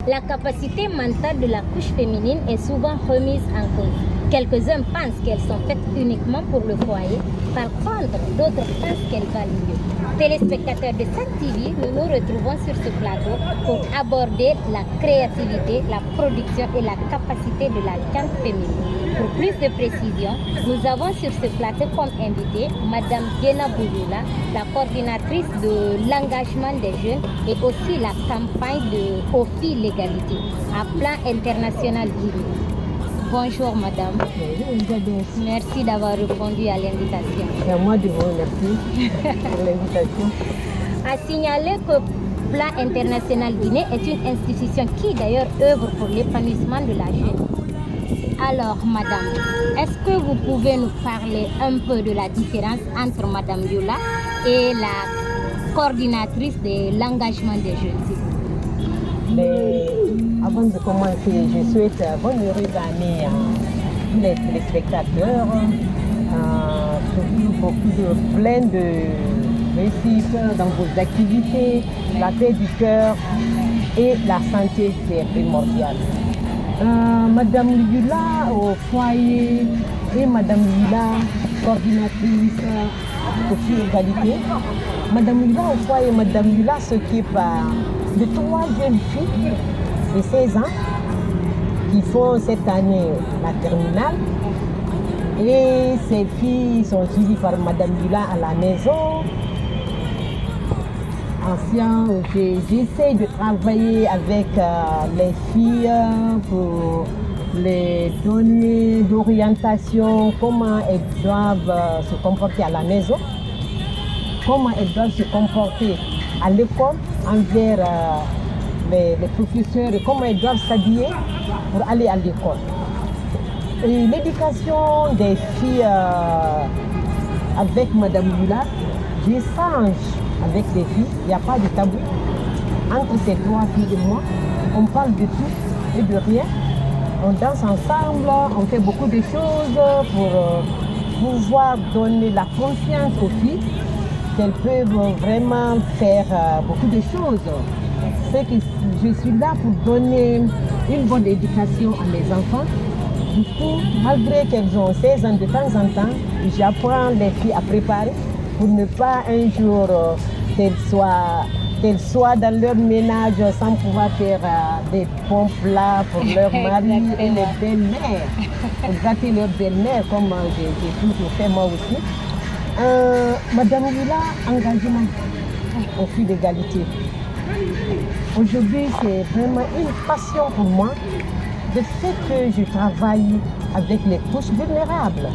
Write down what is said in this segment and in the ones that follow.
La capacité mentale de la couche féminine est souvent remise en cause. Quelques-uns pensent qu'elles sont faites uniquement pour le foyer. Par contre, d'autres pensent qu'elles valent mieux. Téléspectateurs de Sen TV, nous nous retrouvons sur ce plateau pour aborder la créativité, la production et la capacité de la gente féminine. Pour plus de précision, nous avons sur ce plateau comme invité Madame Diena Bouyoula, la coordinatrice de l'engagement des jeunes et aussi la campagne de OFI L'égalité à plan international guinéen. Bonjour Madame. Merci d'avoir répondu à l'invitation. C'est à moi de vous remercier pour l'invitation. À signaler que Plan International Guinée est une institution qui d'ailleurs œuvre pour l'épanouissement de la jeune. Alors Madame, est-ce que vous pouvez nous parler un peu de la différence entre Madame Youla et la coordinatrice de l'engagement des jeunes? Mais avant de commencer, je souhaite bonne heureuse année à tous les téléspectateurs, surtout plein de réussite dans vos activités, la paix du cœur et la santé, c'est primordial. Madame Yula au foyer et Madame Yula, coordinatrice OFI Égalité. Madame Yula au foyer, Madame Yula s'occupe de 3 jeunes filles de 16 ans qui font cette année la terminale. Et ces filles sont suivies par Madame Yula à la maison. J'essaie de travailler avec les filles pour les donner d'orientation, comment elles doivent se comporter à la maison, comment elles doivent se comporter à l'école envers les professeurs et comment elles doivent s'habiller pour aller à l'école. Et l'éducation des filles avec Madame Yula, j'échange avec les filles, il n'y a pas de tabou. Entre ces 3 filles et moi, on parle de tout et de rien. On danse ensemble, on fait beaucoup de choses pour pouvoir donner la confiance aux filles qu'elles peuvent vraiment faire beaucoup de choses. C'est que je suis là pour donner une bonne éducation à mes enfants. Du coup, malgré qu'elles ont 16 ans de temps en temps, j'apprends les filles à préparer pour ne pas un jour qu'elles soient dans leur ménage sans pouvoir faire des bons plats pour leur mari et les belles-mères, pour gâter leur belle-mère comme j'ai toujours fait moi aussi. Madame Yula, engagement OFI L'égalité. Aujourd'hui, c'est vraiment une passion pour moi le fait que je travaille avec les couches vulnérables,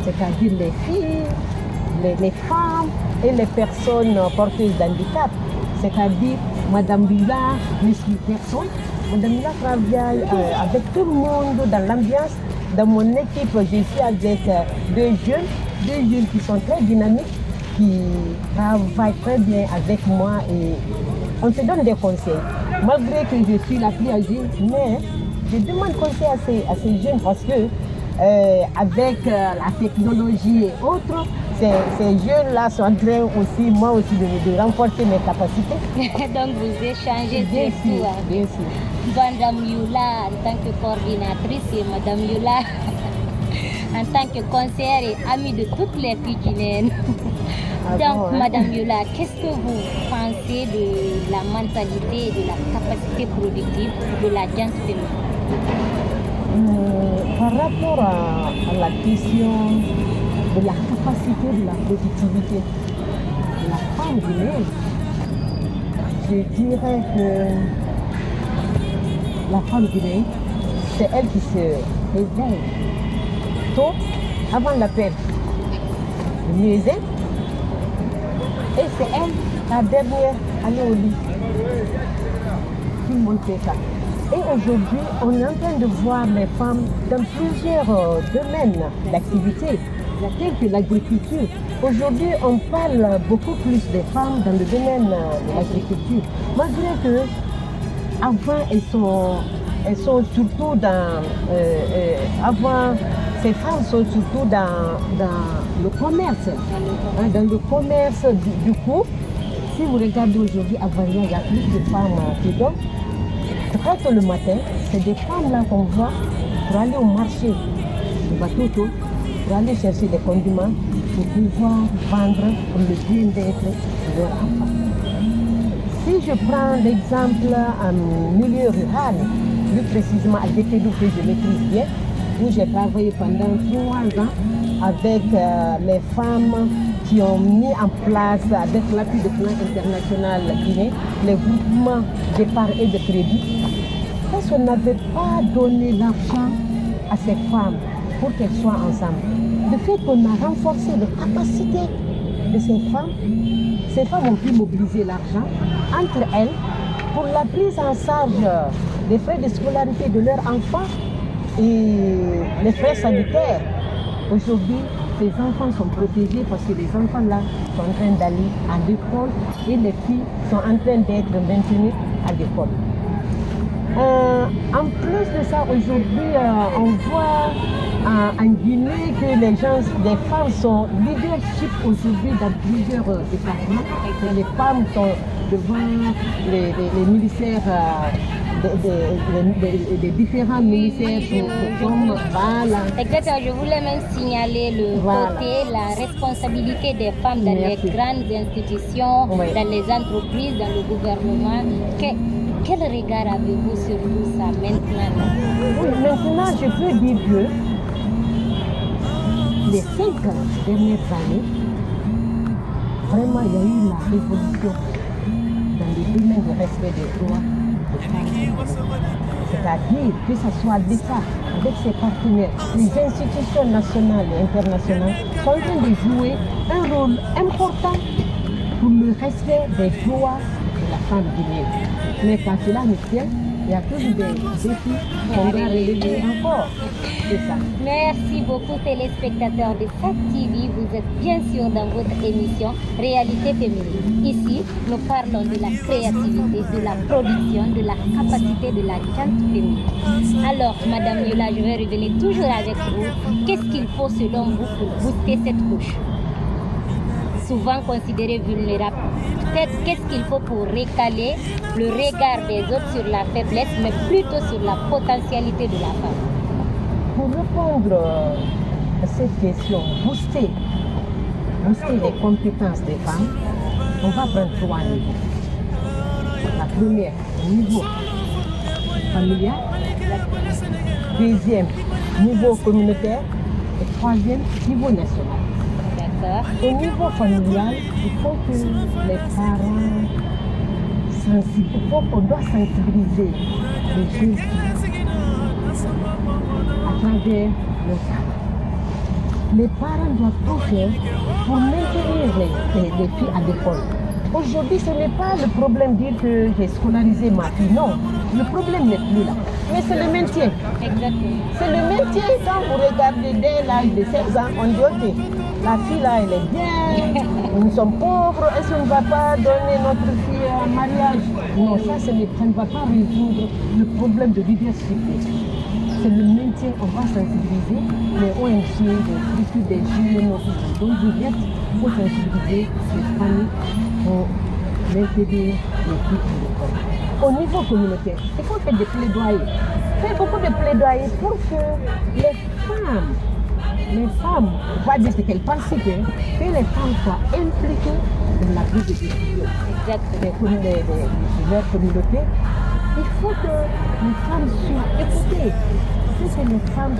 c'est-à-dire les filles, les femmes et les personnes porteuses d'handicap, c'est-à-dire Madame Yula ne suit personne. Madame Yula travaille avec tout le monde dans l'ambiance. Dans mon équipe, je suis avec deux jeunes qui sont très dynamiques, qui travaillent très bien avec moi et on se donne des conseils. Malgré que je suis la plus âgée, mais je demande conseil à ces jeunes parce que avec la technologie et autres, ces jeunes-là sont en train aussi, moi aussi, de renforcer mes capacités. Donc vous échangez surtout. Bien sûr. Madame Youla en tant que coordinatrice et Madame Youla en tant que conseillère et amie de toutes les filles guinéennes. Donc Madame Youla, qu'est-ce que vous pensez de la mentalité et de la capacité productive de la gente féminine? Par rapport à la question de la capacité de la productivité de la femme guinéenne, je dirais que la femme guinéenne, c'est elle qui se réveille tôt avant l'appel du musée. Et c'est elle, la dernière, aller au lit. Tout le monde fait ça. Et aujourd'hui, on est en train de voir les femmes dans plusieurs domaines d'activité, tels que l'agriculture. Aujourd'hui, on parle beaucoup plus des femmes dans le domaine de l'agriculture. Malgré que, avant, elles sont surtout dans... avant, ces femmes sont surtout dans le commerce. Dans le commerce, du coup, si vous regardez aujourd'hui, avant, il y a plus de femmes qui donnent. très tôt le matin, c'est des femmes là qu'on voit pour aller au marché de Batoto, pour aller chercher des condiments pour pouvoir vendre pour le bien-être de leurs enfants. Si je prends l'exemple en milieu rural, plus précisément à Détédou que je maîtrise bien, où j'ai travaillé pendant 3 ans avec les femmes qui ont mis en place, avec l'appui du Plan International Guinée, les groupements d'épargne et de crédit. Parce qu'on n'avait pas donné l'argent à ces femmes pour qu'elles soient ensemble. Le fait qu'on a renforcé les capacités de ces femmes ont pu mobiliser l'argent entre elles pour la prise en charge des frais de scolarité de leurs enfants et les frais sanitaires. Aujourd'hui, ces enfants sont protégés parce que les enfants là sont en train d'aller à l'école et les filles sont en train d'être maintenues à l'école. En plus de ça, aujourd'hui, on voit en Guinée que les femmes sont leadership aujourd'hui dans plusieurs départements. Les femmes sont devant les ministères, des différents ministères comme voilà. Exactement, je voulais même signaler le côté, la responsabilité des femmes dans les grandes institutions, dans les entreprises, dans le gouvernement. Quel regard avez-vous sur tout ça maintenant? Oui, maintenant je peux dire que les 5 dernières années, vraiment il y a eu la révolution dans le domaine du respect des droits des femmes. C'est-à-dire que ce soit l'État avec ses partenaires, les institutions nationales et internationales sont en train de jouer un rôle important pour le respect des droits de la femme guinéenne. Mais quand cela me tient, il y a toujours des défis qu'on doit relever encore. C'est ça. Merci beaucoup téléspectateurs de SAT TV. Vous êtes bien sûr dans votre émission Réalité féminine. Ici, nous parlons de la créativité, de la production, de la capacité de la gente féminine. Alors, Madame Yola, je vais revenir toujours avec vous. Qu'est-ce qu'il faut selon vous pour booster cette couche? Souvent considérée vulnérable. Peut-être qu'est-ce qu'il faut pour recaler le regard des autres sur la faiblesse, mais plutôt sur la potentialité de la femme? Pour répondre à cette question, booster les compétences des femmes, on va prendre 3 niveaux. La première, niveau familial. Deuxième, niveau communautaire. Et troisième, niveau national. Au niveau familial, il faut que les parents on doit sensibiliser les jeunes à travers le cadre. Les parents doivent tout faire pour maintenir les filles à l'école. Aujourd'hui, ce n'est pas le problème de dire que j'ai scolarisé ma fille, non. Le problème n'est plus là. Mais c'est le maintien. Exactement. C'est le maintien. Quand vous regardez dès l'âge de 16 ans, on dit ok, la fille là, elle est bien, nous sommes pauvres, est-ce qu'on ne va pas donner notre fille en mariage? Non, ça ne va pas résoudre le problème de leadership. C'est le maintien, on va sensibiliser les ONG, les structures des jeunes, donc il faut sensibiliser les familles pour maintenir les filles à l'école. Au niveau communautaire, il faut faire des plaidoyers. Faire beaucoup de plaidoyers pour que les femmes, on va dire ce qu'elles participent, que les femmes soient impliquées dans la prise de décision de leur communauté. Il faut que les femmes soient écoutées. C'est que les femmes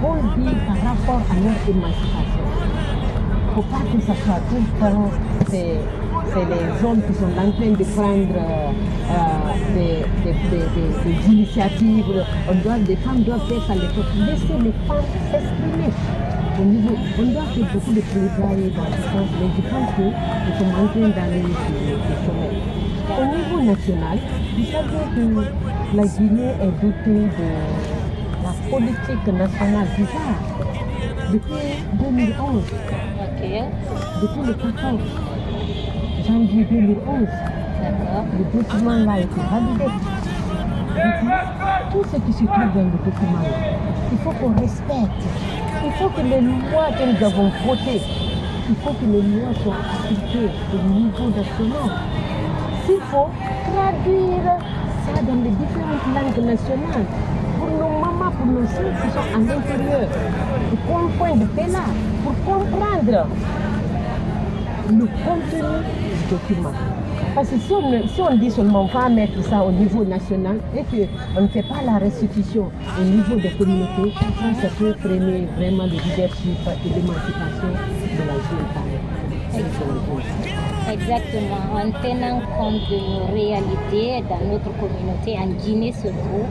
vont dire par rapport à leur émancipation. Il ne faut pas que ce soit tout le temps, c'est les hommes qui sont en train de prendre des initiatives. Les femmes doivent faire ça, laisser les femmes s'exprimer. On doit faire beaucoup de plaidoyer dans ce sens, mais je pense que nous sommes en train d'aller sur le sommet. Au niveau national, vous savez que la Guinée est dotée de la politique nationale déjà depuis 2011. Depuis le 14 janvier 2011. Le document là a été validé. Tout ce qui se trouve dans le document là, il faut qu'on respecte. Il faut que les lois que nous avons votées, il faut que les lois soient appliquées au niveau national. S'il faut traduire ça dans les différentes langues nationales. Pour nos mamans, pour nos soeurs qui sont à l'intérieur, pour comprendre de là, pour comprendre le contenu du document. Parce que si on dit seulement on va mettre ça au niveau national et qu'on ne fait pas la restitution au niveau des communautés, ça peut freiner vraiment le leadership et l'émancipation de la jeune femme. Exactement, en tenant compte de nos réalités dans notre communauté, en Guinée surtout,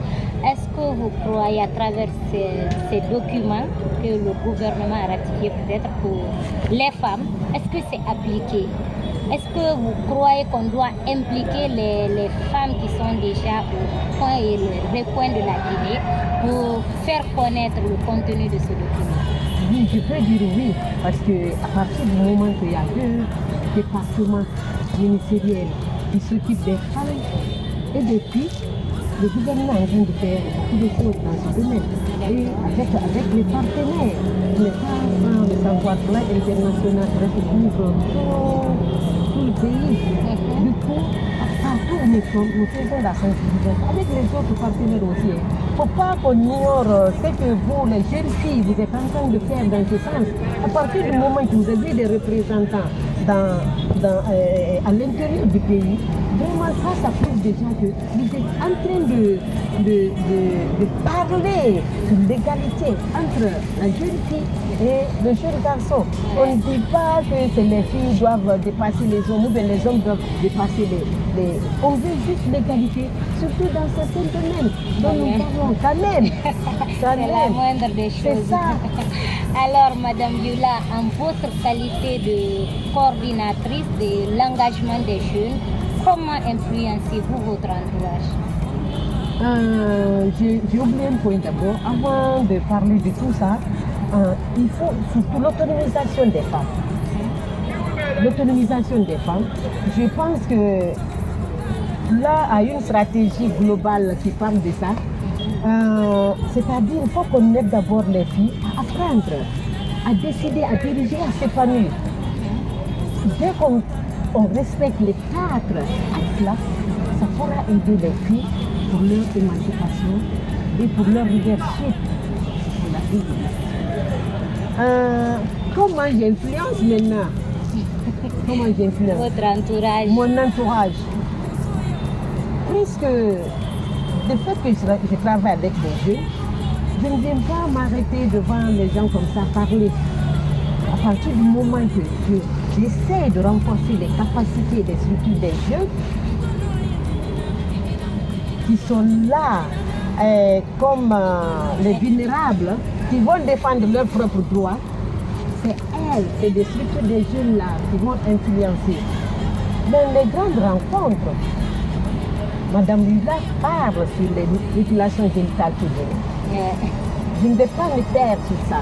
est-ce que vous croyez à travers ces documents que le gouvernement a ratifiés peut-être pour les femmes, est-ce que c'est appliqué? Est-ce que vous croyez qu'on doit impliquer les femmes qui sont déjà au coin et le recoin de la Guinée pour faire connaître le contenu de ce document? Oui, je peux dire oui, parce qu'à partir du moment qu'il y a 2 départements ministériels qui s'occupent des femmes et des filles, le gouvernement est en train de faire beaucoup de choses dans ce domaine. Et avec les partenaires, l'État prend le savoir-faire international qui couvre tout le pays. Du coup, partout où nous faisons la sensibilisation avec les autres partenaires aussi. Il ne faut pas qu'on ignore ce que vous, les jeunes filles, vous êtes en train de faire dans ce sens. À partir du moment que vous avez des représentants à l'intérieur du pays, vraiment ça prouve déjà que vous êtes en train de parler de l'égalité entre la jeune fille et le jeune garçon. On ne dit pas que les filles doivent dépasser les hommes ou bien les hommes doivent dépasser les... On veut juste l'égalité, surtout dans certains domaines dont nous parlons quand même. C'est la moindre des choses. C'est ça. Alors, Madame Yula, en votre qualité de coordinatrice de l'engagement des jeunes, comment influencez-vous votre entourage? J'ai oublié un point d'abord. Avant de parler de tout ça, il faut surtout l'autonomisation des femmes. L'autonomisation des femmes, je pense que là, il y a une stratégie globale qui parle de ça. C'est-à-dire qu'il faut qu'on aide d'abord les filles à apprendre, à décider, à diriger, à s'épanouir. Dès qu'on respecte les 4 axes-là, ça pourra aider les filles pour leur émancipation et pour leur leadership dans la vie. Comment j'influence maintenant? Comment j'influence? Votre entourage. Mon entourage. Puisque le fait que je travaille avec les jeunes, je ne viens pas m'arrêter devant les gens comme ça, parler. À partir du moment que j'essaie de renforcer les capacités des structures des jeunes, qui sont là comme les vulnérables, qui vont défendre leurs propres droits, c'est des structures des jeunes là qui vont influencer. Dans les grandes rencontres, Madame Yula parle sur les mutilations génitales féminines. Je ne vais pas me taire sur ça.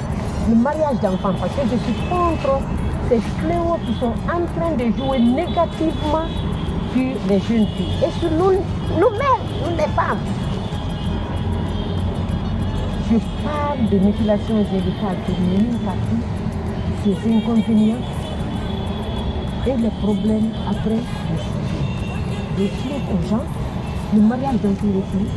Le mariage d'enfants, parce que je suis contre ces fléaux qui sont en train de jouer négativement sur les jeunes filles et sur nous-mêmes, nous les femmes. Je parle de mutilation génitale féminine parce que ses inconvénients et les problèmes après le sujet. J'explique aux gens le mariage d'enfants les filles.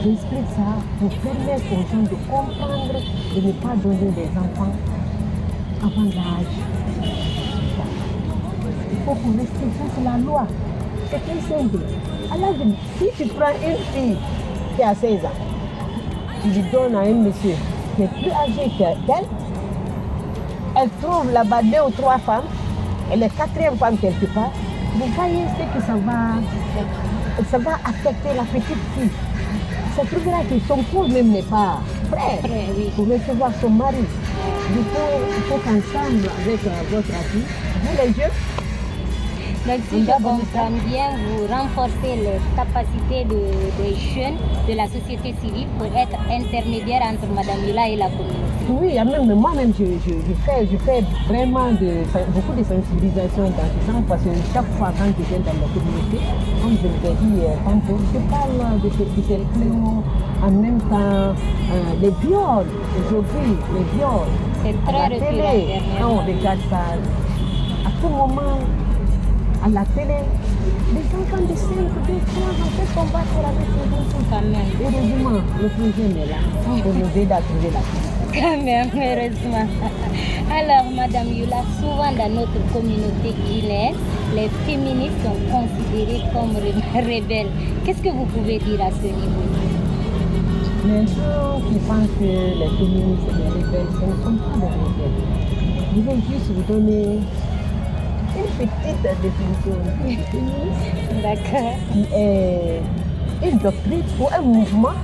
J'explique ça pour permettre aux gens de comprendre de ne pas donner des enfants avant l'âge. Il faut qu'on respecte ça, c'est la loi. C'est très simple. Alors, si tu prends une fille qui a 16 ans, tu lui donnes à un monsieur qui est plus âgé qu'elle, elle trouve là-bas 2 ou 3 femmes, elle est 4e femme quelque part, vous voyez ce que ça va affecter la petite fille. Ça trouvera que son corps même n'est pas prêt pour recevoir son mari. Du coup, il faut qu'ensemble, avec votre appui, vous les jeunes, donc si je comprends bien, vous renforcez les capacités des jeunes de la société civile pour être intermédiaire entre Madame Yula et la communauté. Oui, même moi-même, je fais vraiment beaucoup de sensibilisation dans ce sens parce que chaque fois quand je viens dans la communauté, comme je l'ai dit tantôt, je parle de ces fléaux, en même temps les viols, aujourd'hui, les viols. C'est très récurrent. On regarde ça. À tout moment, à la télé. Les enfants de 5, 2, 3 ans, qu'est-ce qu'on va faire avec ces enfants? Quand même. Heureusement, le projet est là pour nous aider à trouver la paix. Quand même, heureusement. Alors, Madame Youla, souvent dans notre communauté guinéenne, les féministes sont considérées comme rebelles. Qu'est-ce que vous pouvez dire à ce niveau? Les gens qui pensent que les féministes et les rebelles, ce ne sont pas des rebelles. Je vais juste vous donner une petite définition du féminisme D'accord. qui est une doctrine ou un mouvement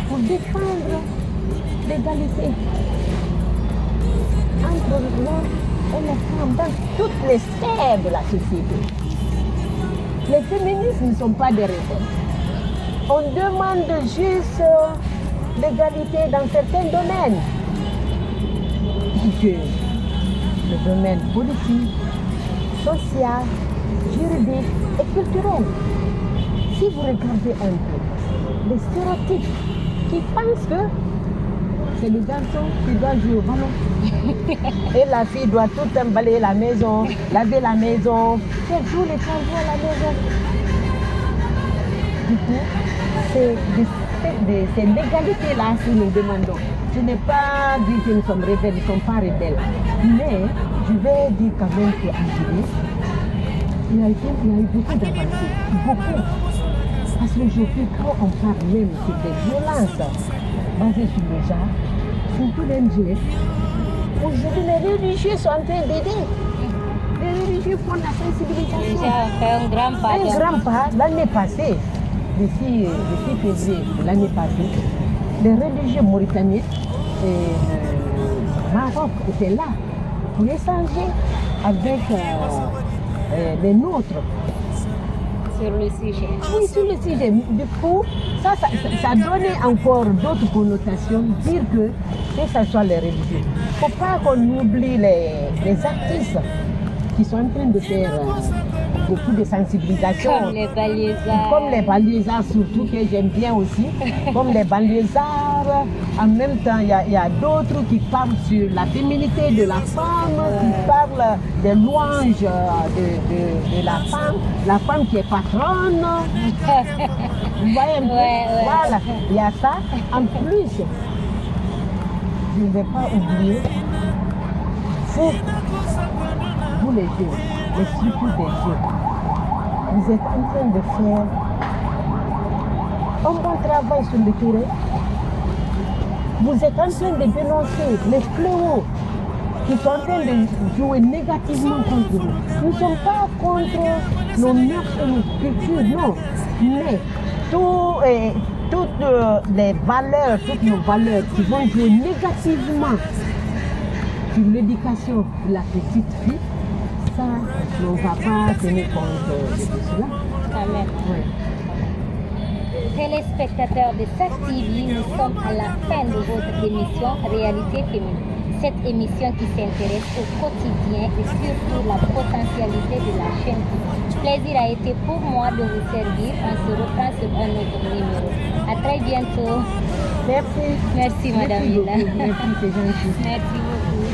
pour défendre l'égalité entre l'homme et la femme dans toutes les sphères de la société. Les féministes ne sont pas des rebelles. On demande juste l'égalité dans certains domaines. Que le domaine politique, social, juridique et culturel. Si vous regardez un peu les stéréotypes qui pensent que c'est le garçon qui doit jouer au ballon et la fille doit tout le temps balayer la maison, laver la maison, faire tous les travaux à la maison. Du coup, c'est l'égalité-là que nous demandons. Je n'ai pas dit que nous sommes rebelles, nous ne sommes pas rebelles. Mais je vais dire quand même qu'en Guinée, il y a eu beaucoup d'avancées. Beaucoup. Parce qu'aujourd'hui, quand on parle même sur des violences basées sur le genre, surtout l'NGF, aujourd'hui les religieux sont en train d'aider. Les religieux font la sensibilisation. Déjà, on fait un grand pas. Un grand pas. L'année passée, d'ici février de l'année passée, les religieux mauritaniens et Maroc étaient là pour échanger avec les nôtres. Sur le sujet. Oui, sur le sujet. Du coup, ça donnait encore d'autres connotations, dire que ce soit les religieux. Il ne faut pas qu'on oublie les artistes qui sont en train de faire beaucoup de sensibilisation. Comme les banlieusards. Comme les banlieusards surtout, que j'aime bien aussi. Comme les banlieusards. En même temps, il y a d'autres qui parlent sur la féminité de la femme, qui parlent des louanges de la femme qui est patronne. Vous voyez un peu? Voilà, il y a ça. En plus, je ne vais pas oublier, vous les jeunes, les structures des jeunes, vous êtes en train de faire un bon travail sur le terrain. Vous êtes en train de dénoncer les fléaux qui sont en train de jouer négativement contre nous. Nous ne sommes pas contre nos mœurs et nos cultures, non. Mais toutes les valeurs, toutes nos valeurs qui vont jouer négativement sur l'éducation de la petite fille, ça, on ne va pas tenir compte de cela. Amen. Ouais. Téléspectateurs de SAC TV, nous sommes à la fin de votre émission Réalité féminine. Cette émission qui s'intéresse au quotidien et surtout la potentialité de la chaîne. Plaisir a été pour moi de vous servir. On se reprend sur un autre numéro. À très bientôt. Merci. Merci, Madame Youla. Merci, c'est gentil. Merci beaucoup.